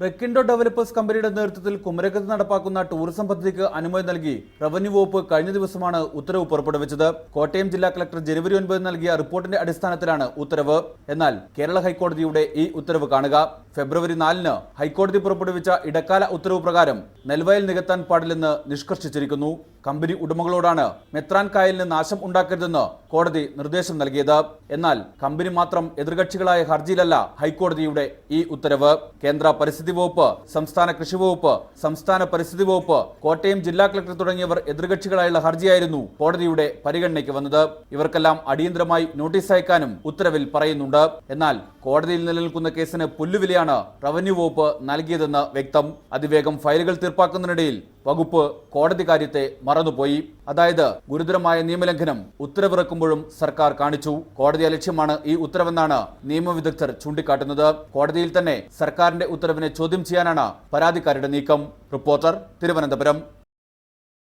റെക്കിൻഡോ developers കമ്പനിയുടെ നേതൃത്വത്തിൽ കുമരകത്ത് നടപ്പാക്കുന്ന ടൂറിസം പദ്ധതിക്ക് അനുമതി നൽകി റവന്യൂ വകുപ്പ് കഴിഞ്ഞ ദിവസമാണ് ഉത്തരവ് പുറപ്പെടുവിച്ചത്. കോട്ടയം ജില്ലാ കളക്ടർ ജനുവരി 9 നൽകിയ റിപ്പോർട്ടിന്റെ അടിസ്ഥാനത്തിലാണ് ഉത്തരവ്. എന്നാൽ കേരള ഹൈക്കോടതിയുടെ ഈ ഉത്തരവ് കാണുക. ഫെബ്രുവരി 4 ഹൈക്കോടതി പുറപ്പെടുവിച്ച ഇടക്കാല ഉത്തരവ് പ്രകാരം നെൽവയൽ നികത്താൻ പാടില്ലെന്ന് നിഷ്കർഷിച്ചിരിക്കുന്നു. കമ്പനി ഉടമകളോടാണ് മെത്രാൻ കായലിന് നാശം ഉണ്ടാക്കരുതെന്ന് കോടതി നിർദ്ദേശം നൽകിയത്. എന്നാൽ കമ്പനി മാത്രം എതിർകക്ഷികളായ ഹർജിയിലല്ല ഹൈക്കോടതിയുടെ ഈ ഉത്തരവ്. കേന്ദ്ര പരിസ്ഥിതി വകുപ്പ്, സംസ്ഥാന കൃഷി വകുപ്പ്, സംസ്ഥാന പരിസ്ഥിതി വകുപ്പ്, കോട്ടയം ജില്ലാ കളക്ടർ തുടങ്ങിയവർ എതിർകക്ഷികളായുള്ള ഹർജിയായിരുന്നു കോടതിയുടെ പരിഗണനയ്ക്ക് വന്നത്. ഇവർക്കെല്ലാം അടിയന്തരമായി നോട്ടീസ് അയക്കാനും ഉത്തരവിൽ പറയുന്നുണ്ട്. എന്നാൽ കോടതിയിൽ നിലനിൽക്കുന്ന കേസിന് പുല്ലുവിലയാണ് റവന്യൂ വകുപ്പ് നൽകിയതെന്ന് വ്യക്തം. അതിവേഗം ഫയലുകൾ തീർപ്പാക്കുന്നതിനിടയിൽ വകുപ്പ് കോടതി കാര്യത്തെ മറന്നുപോയി. അതായത് ഗുരുതരമായ നിയമലംഘനം ഉത്തരവിറക്കുമ്പോഴും സർക്കാർ കാണിച്ചു. കോടതി അലക്ഷ്യമാണ് ഈ ഉത്തരവെന്നാണ് നിയമവിദഗ്ധർ ചൂണ്ടിക്കാട്ടുന്നത്. കോടതിയിൽ തന്നെ സർക്കാരിന്റെ ഉത്തരവിനെ ചോദ്യം ചെയ്യാനാണ് പരാതിക്കാരുടെ നീക്കം. റിപ്പോർട്ടർ, തിരുവനന്തപുരം.